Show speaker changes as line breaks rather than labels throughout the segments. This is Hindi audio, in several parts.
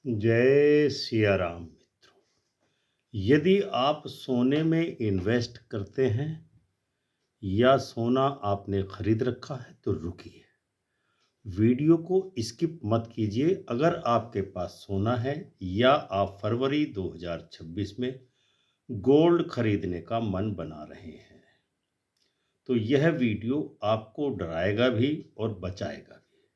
जय सिया राम मित्रों। यदि आप सोने में इन्वेस्ट करते हैं या सोना आपने खरीद रखा है तो रुकिए। वीडियो को स्किप मत कीजिए। अगर आपके पास सोना है या आप फरवरी 2026 में गोल्ड खरीदने का मन बना रहे हैं तो यह वीडियो आपको डराएगा भी और बचाएगा भी,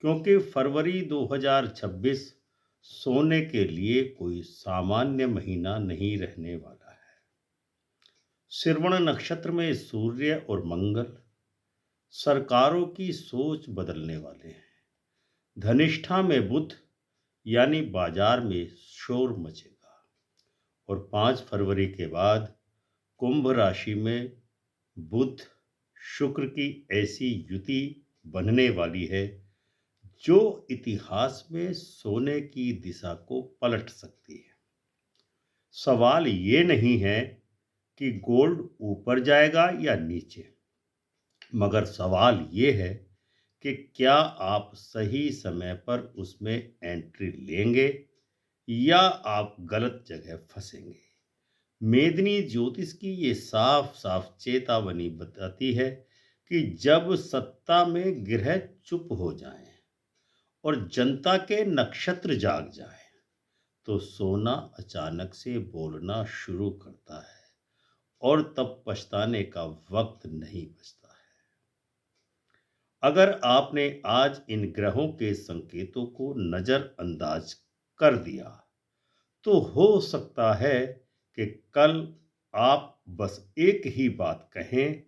क्योंकि फरवरी 2026 सोने के लिए कोई सामान्य महीना नहीं रहने वाला है। श्रवण नक्षत्र में सूर्य और मंगल सरकारों की सोच बदलने वाले हैं। धनिष्ठा में बुध यानी बाजार में शोर मचेगा और 5 फरवरी के बाद कुंभ राशि में बुध शुक्र की ऐसी युति बनने वाली है जो इतिहास में सोने की दिशा को पलट सकती है। सवाल ये नहीं है कि गोल्ड ऊपर जाएगा या नीचे, मगर सवाल ये है कि क्या आप सही समय पर उसमें एंट्री लेंगे या आप गलत जगह फंसेंगे। मेदिनी ज्योतिष की ये साफ साफ चेतावनी बताती है कि जब सत्ता में ग्रह चुप हो जाएं और जनता के नक्षत्र जाग जाएं तो सोना अचानक से बोलना शुरू करता है और तब पछताने का वक्त नहीं बचता है। अगर आपने आज इन ग्रहों के संकेतों को नजरअंदाज कर दिया तो हो सकता है कि कल आप बस एक ही बात कहें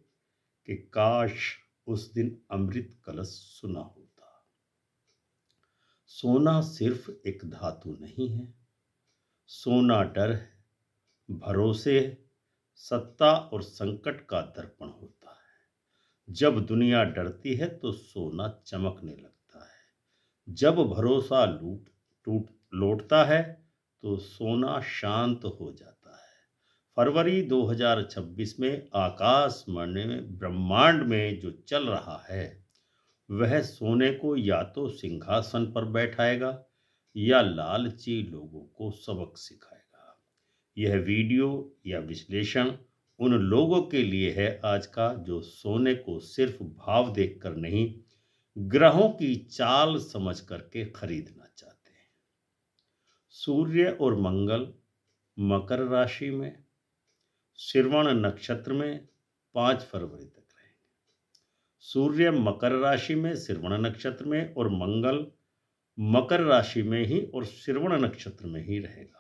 कि काश उस दिन अमृत कलश सुना होता। सोना सिर्फ एक धातु नहीं है, सोना डर है, भरोसे, सत्ता और संकट का दर्पण होता है। जब दुनिया डरती है तो सोना चमकने लगता है। जब भरोसा टूट लौटता है तो सोना शांत हो जाता है। फरवरी 2026 में आकाश में ब्रह्मांड में जो चल रहा है वह सोने को या तो सिंहासन पर बैठाएगा या लालची लोगों को सबक सिखाएगा। यह वीडियो या विश्लेषण उन लोगों के लिए है आज का जो सोने को सिर्फ भाव देखकर नहीं, ग्रहों की चाल समझ करके खरीदना चाहते हैं। सूर्य और मंगल मकर राशि में श्रवण नक्षत्र में 5 फरवरी तक रहेंगे। सूर्य मकर राशि में श्रवण नक्षत्र में और मंगल मकर राशि में ही और श्रवण नक्षत्र में ही रहेगा।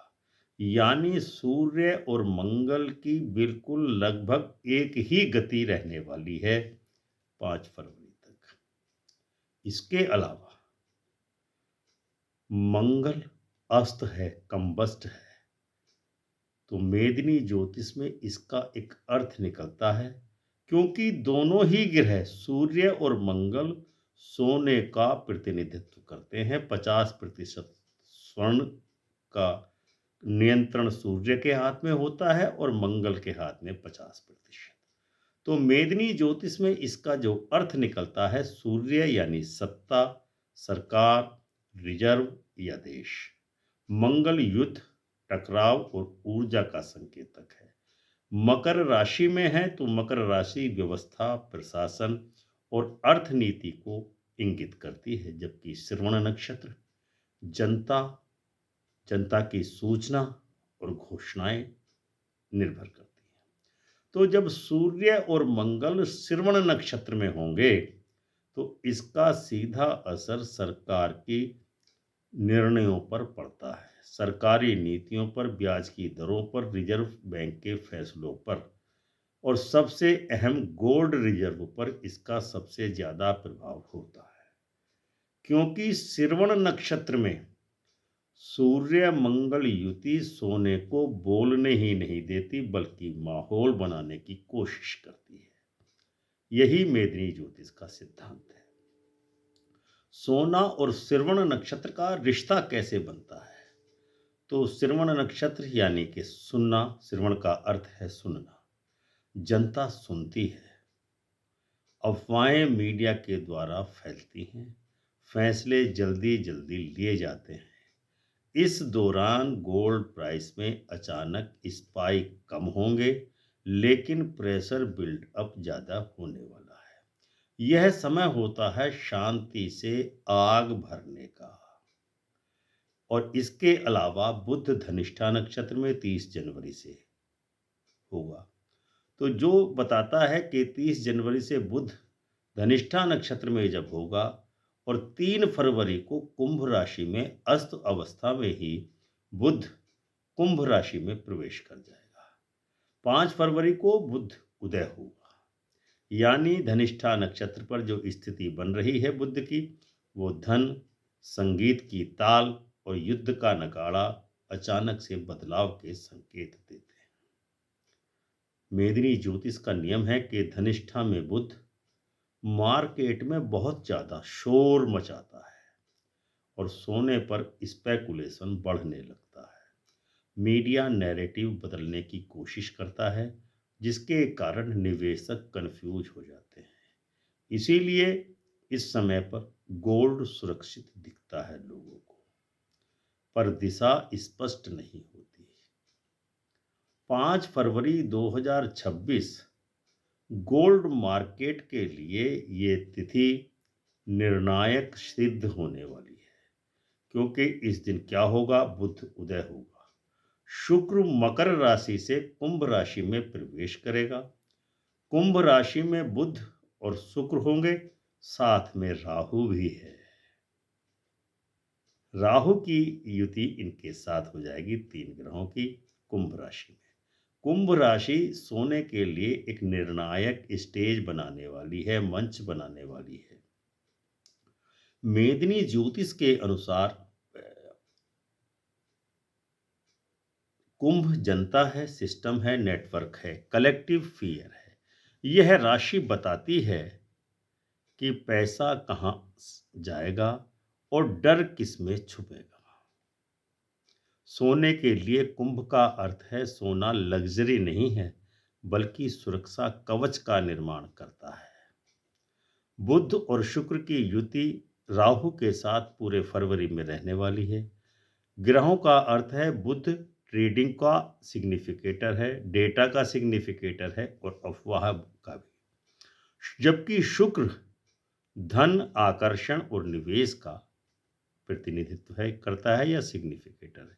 यानी सूर्य और मंगल की बिल्कुल लगभग एक ही गति रहने वाली है 5 फरवरी तक। इसके अलावा मंगल अस्त है, कंबस्ट है, तो मेदिनी ज्योतिष में इसका एक अर्थ निकलता है, क्योंकि दोनों ही ग्रह सूर्य और मंगल सोने का प्रतिनिधित्व करते हैं। 50% स्वर्ण का नियंत्रण सूर्य के हाथ में होता है और मंगल के हाथ में 50%। तो मेदिनी ज्योतिष में इसका जो अर्थ निकलता है, सूर्य यानी सत्ता, सरकार, रिजर्व या देश, मंगल युद्ध, टकराव और ऊर्जा का संकेतक है। मकर राशि में है तो मकर राशि व्यवस्था, प्रशासन और अर्थनीति को इंगित करती है, जबकि श्रवण नक्षत्र जनता, जनता की सूचना और घोषणाएं निर्भर करती हैं। तो जब सूर्य और मंगल श्रवण नक्षत्र में होंगे तो इसका सीधा असर सरकार की निर्णयों पर पड़ता है, सरकारी नीतियों पर, ब्याज की दरों पर, रिजर्व बैंक के फैसलों पर और सबसे अहम गोल्ड रिजर्व पर इसका सबसे ज्यादा प्रभाव होता है। क्योंकि श्रवण नक्षत्र में सूर्य मंगल युति सोने को बोलने ही नहीं देती बल्कि माहौल बनाने की कोशिश करती है। यही मेदिनी ज्योतिष का सिद्धांत है। सोना और श्रवण नक्षत्र का रिश्ता कैसे बनता है? तो श्रवण नक्षत्र यानी कि सुनना, श्रवण का अर्थ है सुनना। जनता सुनती है, अफवाहें मीडिया के द्वारा फैलती हैं, फैसले जल्दी जल्दी लिए जाते हैं, इस दौरान गोल्ड प्राइस में अचानक स्पाइक कम होंगे, लेकिन प्रेशर बिल्ड अप ज़्यादा होने वाला है। यह समय होता है शांति से आग भरने का। और इसके अलावा बुध धनिष्ठा नक्षत्र में 30 जनवरी से होगा। तो जो बताता है कि 30 जनवरी से बुध धनिष्ठा नक्षत्र में जब होगा और 3 फरवरी को कुंभ राशि में अस्त अवस्था में ही बुध कुंभ राशि में प्रवेश कर जाएगा। 5 फरवरी को बुध उदय होगा, यानी धनिष्ठा नक्षत्र पर जो स्थिति बन रही है बुध की, वो धन, संगीत की ताल और युद्ध का नगाड़ा अचानक से बदलाव के संकेत देते हैं। मेदिनी ज्योतिष का नियम है कि धनिष्ठा में बुध मार्केट में बहुत ज़्यादा शोर मचाता है और सोने पर स्पेकुलेशन बढ़ने लगता है। मीडिया नैरेटिव बदलने की कोशिश करता है, जिसके कारण निवेशक कंफ्यूज हो जाते हैं। इसीलिए इस समय पर गोल्ड सुरक्षित दिखता है लोगों को, पर दिशा स्पष्ट नहीं होती। 5 फरवरी 2026 गोल्ड मार्केट के लिए ये तिथि निर्णायक सिद्ध होने वाली है, क्योंकि इस दिन क्या होगा, बुध उदय होगा, शुक्र मकर राशि से कुंभ राशि में प्रवेश करेगा, कुंभ राशि में बुध और शुक्र होंगे, साथ में राहु भी है। राहु की युति इनके साथ हो जाएगी 3 ग्रहों की कुंभ राशि में। कुंभ राशि सोने के लिए एक निर्णायक स्टेज बनाने वाली है, मंच बनाने वाली है। मेदिनी ज्योतिष के अनुसार कुंभ जनता है, सिस्टम है, नेटवर्क है, कलेक्टिव फियर है। यह राशि बताती है कि पैसा कहाँ जाएगा और डर किस में छुपेगा। सोने के लिए कुंभ का अर्थ है सोना लग्जरी नहीं है, बल्कि सुरक्षा कवच का निर्माण करता है। बुध और शुक्र की युति राहु के साथ पूरे फरवरी में रहने वाली है। ग्रहों का अर्थ है बुध ट्रेडिंग का सिग्निफिकेटर है, डेटा का सिग्निफिकेटर है और अफवाह का भी, जबकि शुक्र धन, आकर्षण और निवेश का प्रतिनिधित्व है करता है या सिग्निफिकेटर है।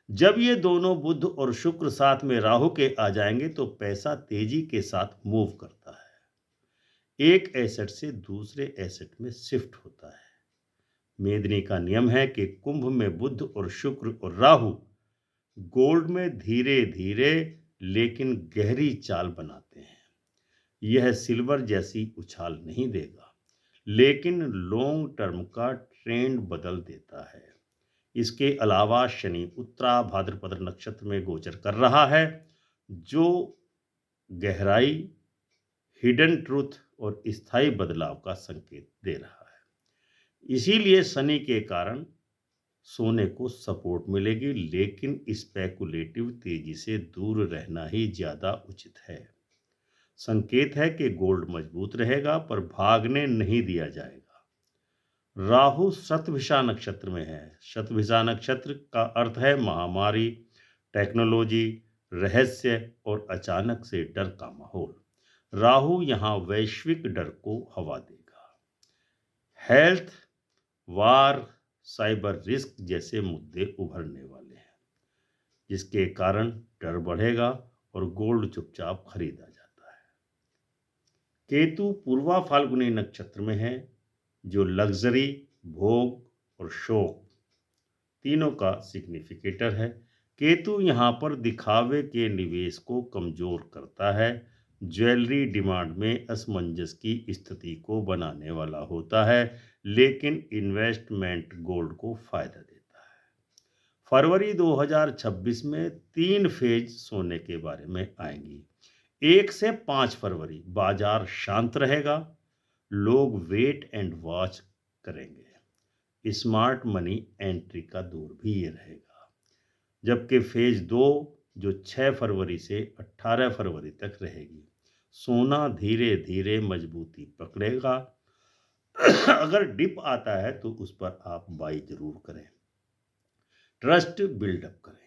जब ये दोनों बुध और शुक्र साथ में राहु के आ जाएंगे तो पैसा तेजी के साथ मूव करता है, एक एसेट से दूसरे एसेट में शिफ्ट होता है। मेदिनी का नियम है कि कुंभ में बुध और शुक्र और राहु गोल्ड में धीरे धीरे लेकिन गहरी चाल बनाते हैं। यह सिल्वर जैसी उछाल नहीं देगा, लेकिन लॉन्ग टर्म का ट्रेंड बदल देता है। इसके अलावा शनि उत्तरा भाद्रपद नक्षत्र में गोचर कर रहा है, जो गहराई, हिडन ट्रूथ और स्थायी बदलाव का संकेत दे रहा है। इसीलिए शनि के कारण सोने को सपोर्ट मिलेगी, लेकिन स्पेकुलेटिव तेजी से दूर रहना ही ज्यादा उचित है। संकेत है कि गोल्ड मजबूत रहेगा, पर भागने नहीं दिया जाएगा। राहु शतभिषा नक्षत्र में है। शतभिषा नक्षत्र का अर्थ है महामारी, टेक्नोलॉजी, रहस्य और अचानक से डर का माहौल। राहु यहाँ वैश्विक डर को हवा देगा। हेल्थ, वार, साइबर रिस्क जैसे मुद्दे उभरने वाले हैं, जिसके कारण डर बढ़ेगा और गोल्ड चुपचाप खरीदा जाता है। केतु पूर्वा फाल्गुनी नक्षत्र में है, जो लग्जरी, भोग और शौक तीनों का सिग्निफिकेटर है। केतु यहाँ पर दिखावे के निवेश को कमजोर करता है, ज्वेलरी डिमांड में असमंजस की स्थिति को बनाने वाला होता है, लेकिन इन्वेस्टमेंट गोल्ड को फायदा देता है। फरवरी 2026 में 3 फेज सोने के बारे में आएंगी। 1 से 5 फरवरी बाजार शांत रहेगा, लोग वेट एंड वॉच करेंगे, स्मार्ट मनी एंट्री का दौर भी ये रहेगा। जबकि फेज 2 जो 6 फरवरी से 18 फरवरी तक रहेगी, सोना धीरे धीरे मजबूती पकड़ेगा। अगर डिप आता है तो उस पर आप बाई जरूर करें। ट्रस्ट बिल्डअप करें।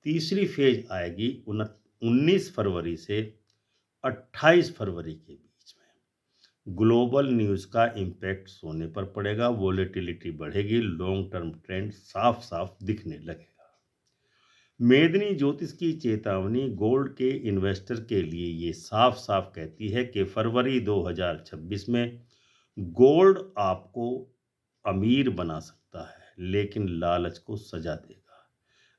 तीसरी फेज आएगी 19 फरवरी से 28 फरवरी के बीच में। ग्लोबल न्यूज़ का इम्पैक्ट सोने पर पड़ेगा, वोलेटिलिटी बढ़ेगी, लॉन्ग टर्म ट्रेंड साफ साफ दिखने लगेगा। मेदिनी ज्योतिष की चेतावनी गोल्ड के इन्वेस्टर के लिए ये साफ साफ कहती है कि फरवरी 2026 में गोल्ड आपको अमीर बना सकता है, लेकिन लालच को सजा देगा।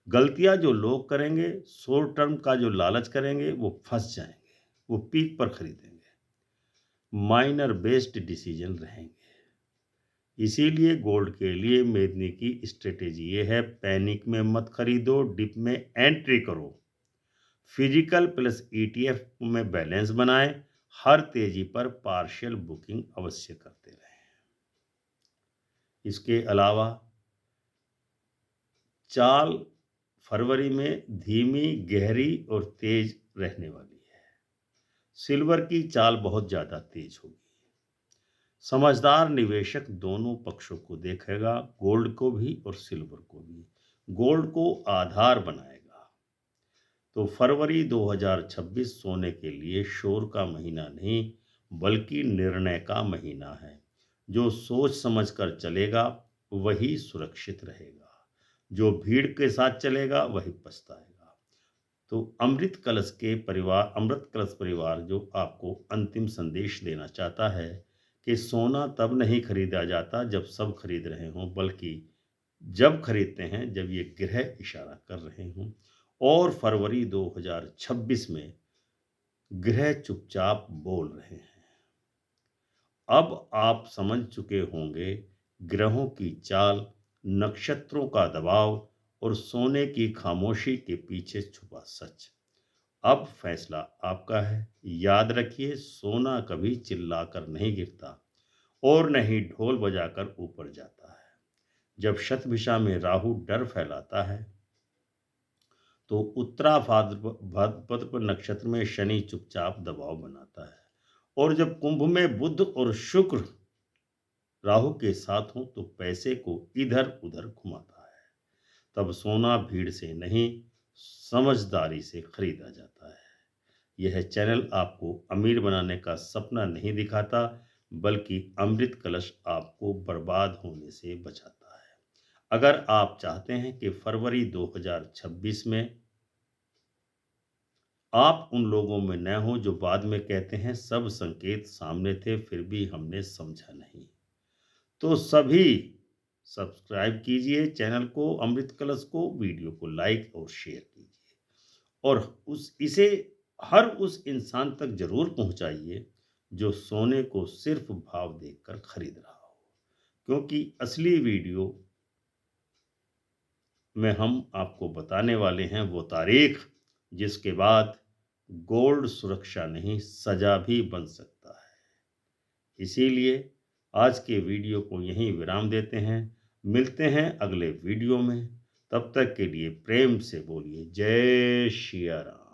गलतियां जो लोग करेंगे, शॉर्ट टर्म का जो लालच करेंगे, वो फंस जाएंगे, वो पीक पर खरीदेंगे, माइनर बेस्ड डिसीजन रहेंगे। इसीलिए गोल्ड के लिए मेदनी की स्ट्रेटेजी ये है, पैनिक में मत खरीदो, डिप में एंट्री करो, फिजिकल प्लस ईटीएफ में बैलेंस बनाएं, हर तेजी पर पार्शियल बुकिंग अवश्य करते रहें। इसके अलावा चाल फरवरी में धीमी, गहरी और तेज रहने वाली है। सिल्वर की चाल बहुत ज़्यादा तेज होगी। समझदार निवेशक दोनों पक्षों को देखेगा, गोल्ड को भी और सिल्वर को भी। गोल्ड को आधार बनाएगा। तो फरवरी 2026 सोने के लिए शोर का महीना नहीं, बल्कि निर्णय का महीना है। जो सोच समझकर चलेगा वही सुरक्षित रहेगा, जो भीड़ के साथ चलेगा वही पछताएगा। तो अमृत कलश परिवार जो आपको अंतिम संदेश देना चाहता है कि सोना तब नहीं खरीदा जाता जब सब खरीद रहे हों, बल्कि जब खरीदते हैं जब ये ग्रह इशारा कर रहे हों। और फरवरी 2026 में ग्रह चुपचाप बोल रहे हैं। अब आप समझ चुके होंगे ग्रहों की चाल, नक्षत्रों का दबाव और सोने की खामोशी के पीछे छुपा सच। अब फैसला आपका है। याद रखिए, सोना कभी चिल्लाकर नहीं गिरता और न ही ढोल बजाकर ऊपर जाता है। जब शतभिषा में राहु डर फैलाता है, तो उत्तरा भाद्रपद नक्षत्र में शनि चुपचाप दबाव बनाता है, और जब कुंभ में बुध और शुक्र राहु के साथ हो तो पैसे को इधर उधर घुमाता है। तब सोना भीड़ से नहीं, समझदारी से खरीदा जाता है। यह चैनल आपको अमीर बनाने का सपना नहीं दिखाता, बल्कि अमृत कलश आपको बर्बाद होने से बचाता है। अगर आप चाहते हैं कि फरवरी 2026 में आप उन लोगों में न हो जो बाद में कहते हैं सब संकेत सामने थे फिर भी हमने समझा नहीं, तो सभी सब्सक्राइब कीजिए चैनल को, अमृत कलश को, वीडियो को लाइक और शेयर कीजिए, और इसे हर उस इंसान तक जरूर पहुंचाइए जो सोने को सिर्फ भाव देखकर खरीद रहा हो, क्योंकि असली वीडियो में हम आपको बताने वाले हैं वो तारीख जिसके बाद गोल्ड सुरक्षा नहीं, सजा भी बन सकता है। इसीलिए आज के वीडियो को यहीं विराम देते हैं। मिलते हैं अगले वीडियो में। तब तक के लिए प्रेम से बोलिए जय श्री राम।